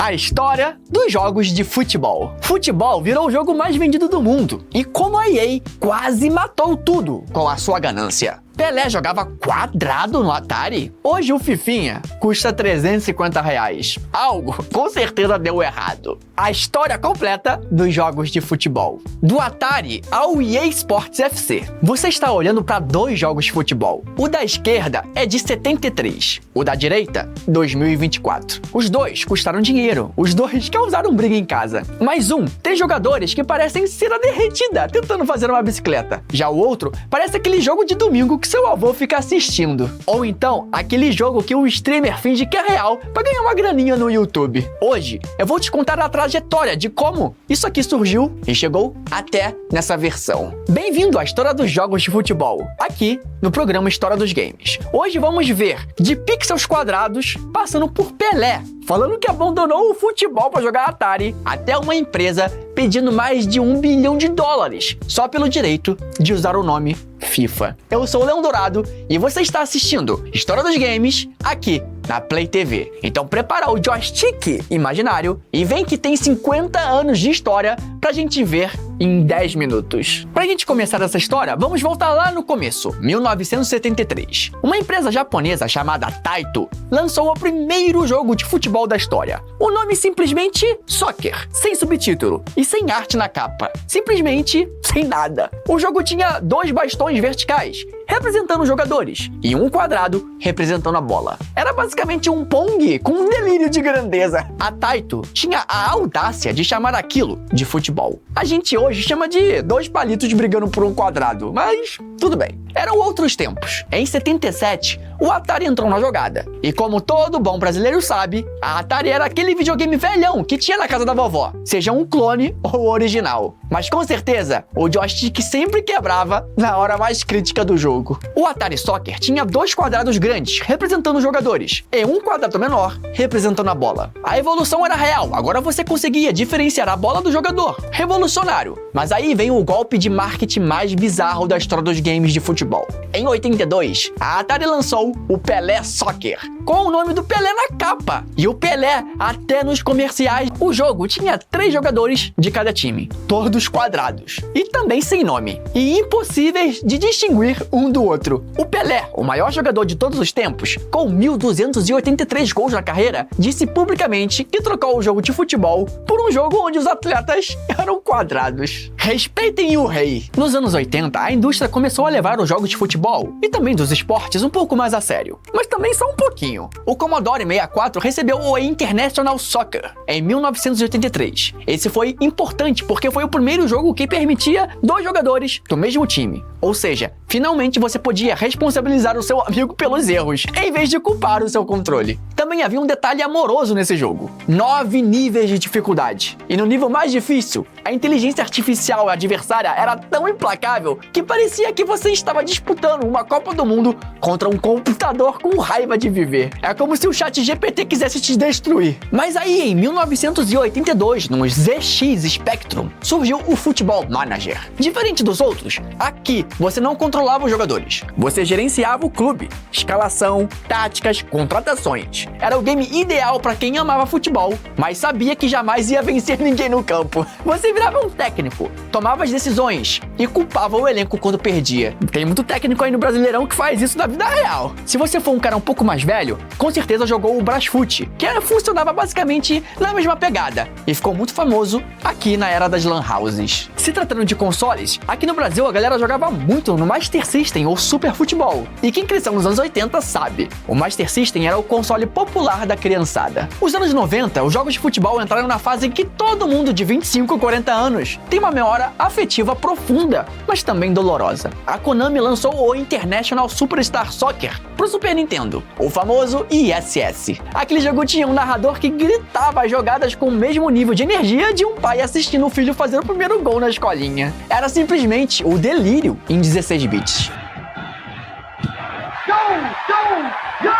A história dos jogos de futebol. Futebol virou o jogo mais vendido do mundo. E como a EA quase matou tudo com a sua ganância. Pelé jogava quadrado no Atari? Hoje o Fifinha custa R$350. Algo com certeza deu errado. A história completa dos jogos de futebol. Do Atari ao EA Sports FC. Você está olhando para dois jogos de futebol. O da esquerda é de 73. O da direita, 2024. Os dois custaram dinheiro. Os dois causaram briga em casa. Mas um tem jogadores que parecem cera derretida tentando fazer uma bicicleta. Já o outro parece aquele jogo de domingo que seu avô fica assistindo. Ou então, aquele jogo que o streamer finge que é real para ganhar uma graninha no YouTube. Hoje, eu vou te contar a trajetória de como isso aqui surgiu e chegou até nessa versão. Bem-vindo à história dos jogos de futebol, aqui no programa História dos Games. Hoje vamos ver de pixels quadrados, passando por Pelé, falando que abandonou o futebol para jogar Atari, até uma empresa pedindo mais de $1 bilhão só pelo direito de usar o nome FIFA. Eu sou o Leão Dourado e você está assistindo História dos Games aqui na Play TV. Então prepara o joystick imaginário e vem que tem 50 anos de história pra gente ver em 10 minutos. Pra gente começar essa história, vamos voltar lá no começo, 1973. Uma empresa japonesa chamada Taito lançou o primeiro jogo de futebol da história. O nome simplesmente Soccer, sem subtítulo e sem arte na capa. Simplesmente sem nada. O jogo tinha 2 bastões verticais, representando os jogadores, e um quadrado representando a bola. Era basicamente um Pong com um delírio de grandeza. A Taito tinha a audácia de chamar aquilo de futebol. A gente hoje chama de 2 palitos brigando por um quadrado, mas tudo bem. Eram outros tempos. Em 77, o Atari entrou na jogada. E como todo bom brasileiro sabe, a Atari era aquele videogame velhão que tinha na casa da vovó, seja um clone ou o original. Mas com certeza, o joystick sempre quebrava na hora mais crítica do jogo. O Atari Soccer tinha 2 quadrados grandes, representando os jogadores, e um quadrado menor, representando a bola. A evolução era real, agora você conseguia diferenciar a bola do jogador. Revolucionário. Mas aí vem o golpe de marketing mais bizarro da história dos games de futebol. Em 82, a Atari lançou o Pelé Soccer, com o nome do Pelé na capa. E o Pelé até nos comerciais. O jogo tinha 3 jogadores de cada time, todos quadrados, e também sem nome, e impossíveis de distinguir um do outro. O Pelé, o maior jogador de todos os tempos, com 1.283 gols na carreira, disse publicamente que trocou o jogo de futebol por um jogo onde os atletas eram quadrados. Respeitem o rei! Nos anos 80, a indústria começou a levar os jogos de futebol e também dos esportes um pouco mais a sério, mas também só um pouquinho. O Commodore 64 recebeu o International Soccer em 1983. Esse foi importante porque foi o primeiro jogo que permitia 2 jogadores do mesmo time. Ou seja, finalmente você podia responsabilizar o seu amigo pelos erros, em vez de culpar o seu controle. Também havia um detalhe amoroso nesse jogo: 9 níveis de dificuldade. E no nível mais difícil, a inteligência artificial adversária era tão implacável que parecia que você estava disputando uma Copa do Mundo contra um computador com raiva de viver. É como se o ChatGPT quisesse te destruir. Mas aí, em 1982, no ZX Spectrum, surgiu o Football Manager. Diferente dos outros, aqui você não controlava os jogadores. Você gerenciava o clube, escalação, táticas, contratações. Era o game ideal para quem amava futebol, mas sabia que jamais ia vencer ninguém no campo. Você virava um técnico, tomava as decisões e culpava o elenco quando perdia. Tem muito técnico aí no Brasileirão que faz isso na vida real. Se você for um cara um pouco mais velho, com certeza jogou o Brasfoot, que funcionava basicamente na mesma pegada e ficou muito famoso aqui na era das Lan Houses. Se tratando de consoles, aqui no Brasil a galera jogava muito no Master System ou Super Futebol. E quem cresceu nos anos 80 sabe, o Master System era o console popular da criançada. Os anos 90, os jogos de futebol entraram na fase em que todo mundo de 25 a 40 anos tem uma memória afetiva profunda, mas também dolorosa. A Konami lançou o International Superstar Soccer pro Super Nintendo, o famoso ISS. Aquele jogo tinha um narrador que gritava as jogadas com o mesmo nível de energia de um pai assistindo o filho fazer o primeiro gol na escolinha. Era simplesmente o delírio em 16 bits. Go, go, go!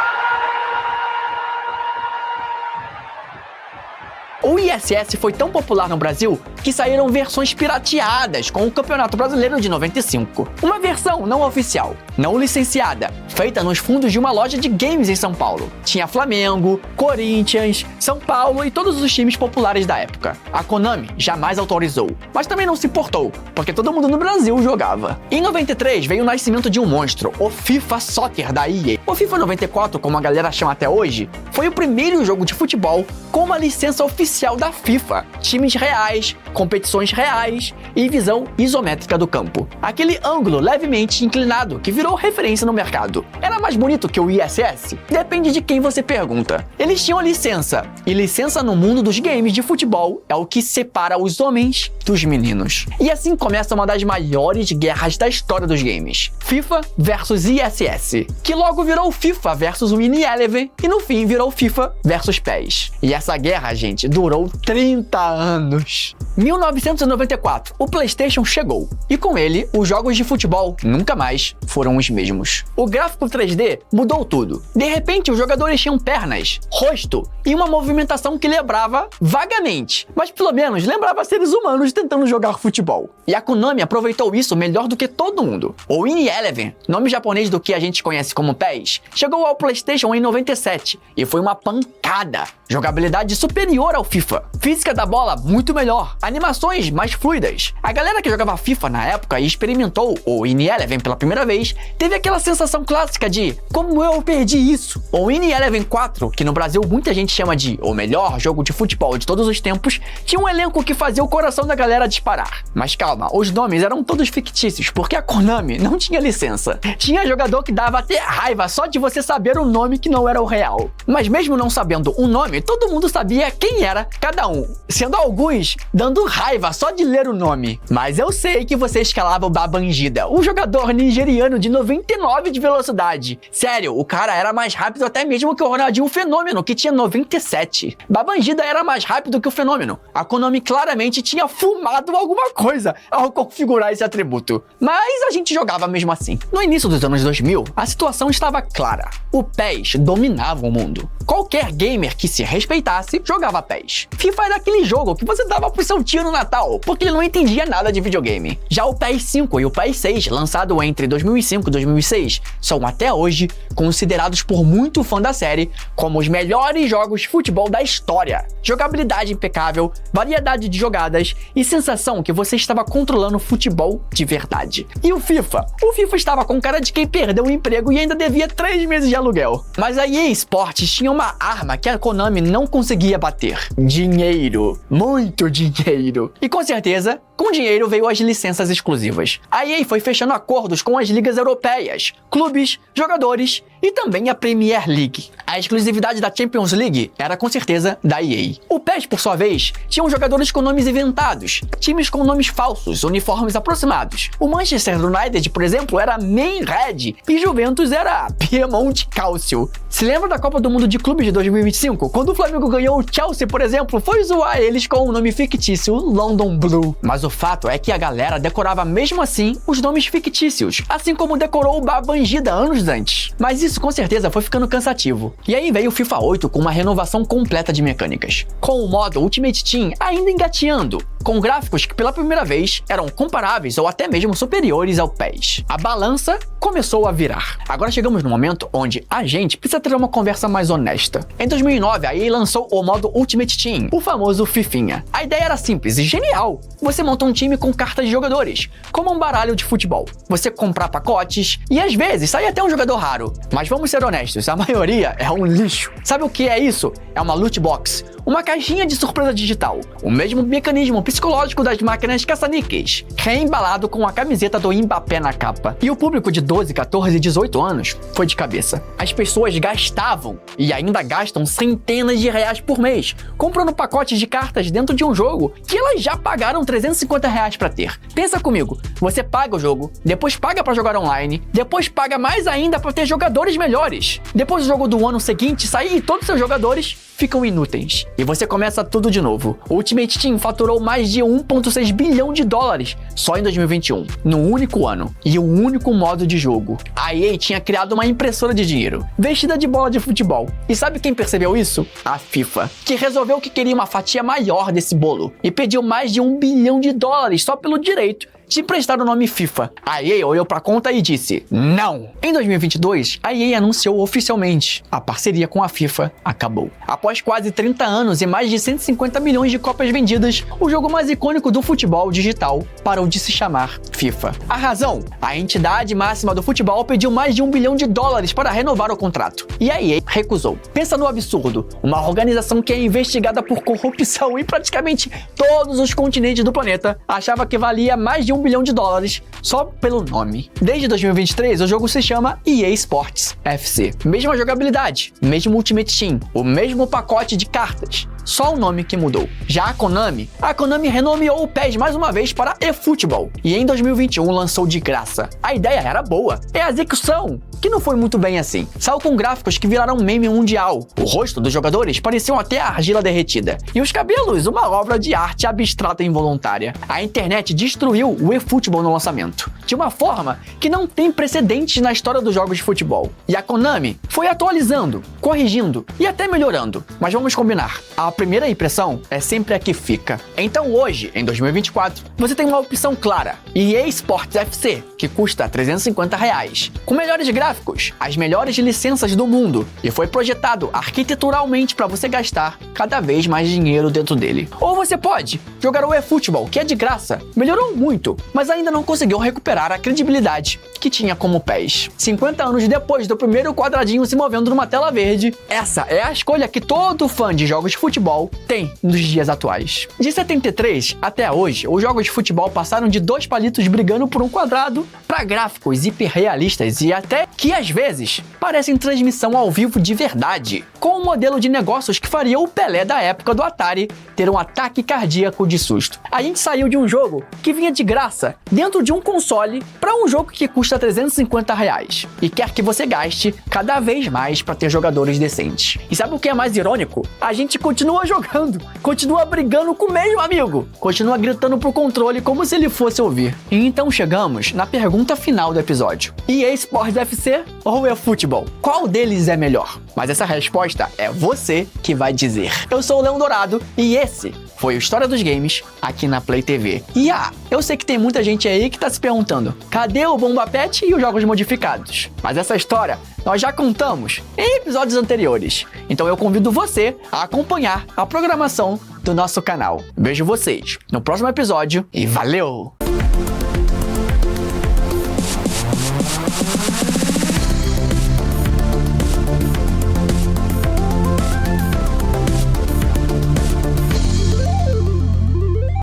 O ISS foi tão popular no Brasil que saíram versões pirateadas com o Campeonato Brasileiro de 95. Uma versão não oficial, não licenciada, feita nos fundos de uma loja de games em São Paulo. Tinha Flamengo, Corinthians, São Paulo e todos os times populares da época. A Konami jamais autorizou, mas também não se importou, porque todo mundo no Brasil jogava. Em 93 veio o nascimento de um monstro, o FIFA Soccer da EA. O FIFA 94, como a galera chama até hoje, foi o primeiro jogo de futebol com uma licença oficial da FIFA. Times reais, competições reais e visão isométrica do campo. Aquele ângulo levemente inclinado que virou referência no mercado. Era mais bonito que o ISS? Depende de quem você pergunta. Eles tinham licença, e licença no mundo dos games de futebol é o que separa os homens dos meninos. E assim começa uma das maiores guerras da história dos games. FIFA versus ISS, que logo virou FIFA versus Winning Eleven e no fim virou FIFA versus PES. E essa guerra, gente, durou 30 anos. 1994, o PlayStation chegou, e com ele, os jogos de futebol nunca mais foram os mesmos. O gráfico 3D mudou tudo. De repente, os jogadores tinham pernas, rosto e uma movimentação que lembrava vagamente, mas pelo menos lembrava seres humanos tentando jogar futebol. E a Konami aproveitou isso melhor do que todo mundo. O Winning Eleven, nome japonês do que a gente conhece como PES, chegou ao PlayStation em 97 e foi uma pancada. Jogabilidade superior ao FIFA. Física da bola muito melhor. Animações mais fluidas. A galera que jogava FIFA na época e experimentou o Winning Eleven pela primeira vez, teve aquela sensação clássica de como eu perdi isso? O Winning Eleven 4, que no Brasil muita gente chama de o melhor jogo de futebol de todos os tempos, tinha um elenco que fazia o coração da galera disparar. Mas calma, os nomes eram todos fictícios, porque a Konami não tinha licença. Tinha jogador que dava até raiva só de você saber o nome que não era o real. Mas mesmo não sabendo o nome, todo mundo sabia quem era cada um, sendo alguns dando raiva só de ler o nome. Mas eu sei que você escalava o Babangida, um jogador nigeriano de 99 de velocidade. Sério, o cara era mais rápido até mesmo que o Ronaldinho Fenômeno, que tinha 97. Babangida era mais rápido que o Fenômeno. A Konami claramente tinha fumado alguma coisa ao configurar esse atributo. Mas a gente jogava mesmo assim. No início dos anos 2000, a situação estava clara. O PES dominava o mundo. Qualquer gamer que se respeitasse jogava PES. FIFA era aquele jogo que você dava pro seu tio no Natal, porque ele não entendia nada de videogame. Já o PES 5 e o PES 6, lançado entre 2005 e 2006, são até hoje considerados por muito fã da série como os melhores jogos de futebol da história. Jogabilidade impecável, variedade de jogadas e sensação que você estava controlando futebol de verdade. E o FIFA? O FIFA estava com cara de quem perdeu o emprego e ainda devia 3 meses de aluguel. Mas a EA Sports tinha uma arma que a Konami não conseguia bater. Dinheiro. Muito dinheiro. E com certeza, com dinheiro veio as licenças exclusivas. A EA foi fechando acordos com as ligas europeias, clubes, jogadores e também a Premier League. A exclusividade da Champions League era com certeza da EA. O PES, por sua vez, tinha jogadores com nomes inventados, times com nomes falsos, uniformes aproximados. O Manchester United, por exemplo, era Main Red e Juventus era Piemonte Calcio. Se lembra da Copa do Mundo de Clubes de 2025? Quando o Flamengo ganhou o Chelsea, por exemplo, foi zoar eles com o nome fictício London Blue. Mas o fato é que a galera decorava mesmo assim os nomes fictícios, assim como decorou o Babangida anos antes. Mas isso com certeza foi ficando cansativo. E aí veio o FIFA 8 com uma renovação completa de mecânicas, com o modo Ultimate Team ainda engateando, com gráficos que pela primeira vez eram comparáveis ou até mesmo superiores ao PES. A balança começou a virar. Agora chegamos no momento onde a gente precisa ter uma conversa mais honesta. Em 2009, a EA lançou o modo Ultimate Team, o famoso Fifinha. A ideia era simples e genial. Você monta um time com cartas de jogadores, como um baralho de futebol. Você compra pacotes e às vezes sai até um jogador raro. Mas vamos ser honestos, a maioria é um lixo. Sabe o que é isso? É uma loot box. Uma caixinha de surpresa digital, o mesmo mecanismo psicológico das máquinas caça-níqueis, reembalado com a camiseta do Mbappé na capa. E o público de 12, 14 e 18 anos foi de cabeça. As pessoas gastavam, e ainda gastam centenas de reais por mês, comprando pacotes de cartas dentro de um jogo que elas já pagaram 350 reais pra ter. Pensa comigo, você paga o jogo, depois paga pra jogar online, depois paga mais ainda pra ter jogadores melhores. Depois do jogo do ano seguinte sair e todos os seus jogadores ficam inúteis. E você começa tudo de novo. O Ultimate Team faturou mais mais de 1,6 bilhão de dólares só em 2021, num único ano, e um único modo de jogo. A EA tinha criado uma impressora de dinheiro, vestida de bola de futebol. E sabe quem percebeu isso? A FIFA, que resolveu que queria uma fatia maior desse bolo e pediu mais de 1 bilhão de dólares só pelo direito de emprestar o nome FIFA. A EA olhou pra conta e disse não. Em 2022, a EA anunciou oficialmente: a parceria com a FIFA acabou. Após quase 30 anos e mais de 150 milhões de cópias vendidas, o jogo mais icônico do futebol digital parou de se chamar FIFA. A razão? A entidade máxima do futebol pediu mais de 1 bilhão de dólares para renovar o contrato, e a EA recusou. Pensa no absurdo: uma organização que é investigada por corrupção em praticamente todos os continentes do planeta achava que valia mais de 1 bilhão de dólares só pelo nome. Desde 2023, o jogo se chama EA Sports FC. Mesma jogabilidade, mesmo Ultimate Team, o mesmo pacote de cartas, só o nome que mudou. Já a Konami renomeou o PES mais uma vez para eFootball e em 2021 lançou de graça. A ideia era boa, é a execução que não foi muito bem assim. Saiu com gráficos que viraram meme mundial. O rosto dos jogadores pareciam até argila derretida e os cabelos uma obra de arte abstrata e involuntária. A internet destruiu o eFootball no lançamento, de uma forma que não tem precedentes na história dos jogos de futebol. E a Konami foi atualizando, corrigindo e até melhorando. Mas vamos combinar, a primeira impressão é sempre a que fica. Então hoje, em 2024, você tem uma opção clara: EA Sports FC, que custa R$350, com melhores gráficos, as melhores licenças do mundo, e foi projetado arquiteturalmente para você gastar cada vez mais dinheiro dentro dele. Ou você pode jogar o eFootball, que é de graça, melhorou muito, mas ainda não conseguiu recuperar a credibilidade que tinha como PES. 50 anos depois do primeiro quadradinho se movendo numa tela verde, essa é a escolha que todo fã de jogos de futebol tem nos dias atuais. De 73 até hoje, os jogos de futebol passaram de 2 palitos brigando por um quadrado para gráficos hiperrealistas e até que às vezes parecem transmissão ao vivo de verdade, com um modelo de negócios que faria o Pelé da época do Atari ter um ataque cardíaco de susto. A gente saiu de um jogo que vinha de graça dentro de um console para um jogo que custa R$350 e quer que você gaste cada vez mais para ter jogadores decentes. E sabe o que é mais irônico? A gente continua jogando, continua brigando com o mesmo amigo, continua gritando pro controle como se ele fosse ouvir. E então chegamos na pergunta final do episódio: EA Sports FC ou eFootball? Qual deles é melhor? Mas essa resposta é você que vai dizer. Eu sou o Leão Dourado e esse foi o História dos Games aqui na Play TV. E eu sei que tem muita gente aí que tá se perguntando: cadê o Bomba Pet e os jogos modificados? Mas essa história nós já contamos em episódios anteriores. Então eu convido você a acompanhar a programação do nosso canal. Vejo vocês no próximo episódio e valeu!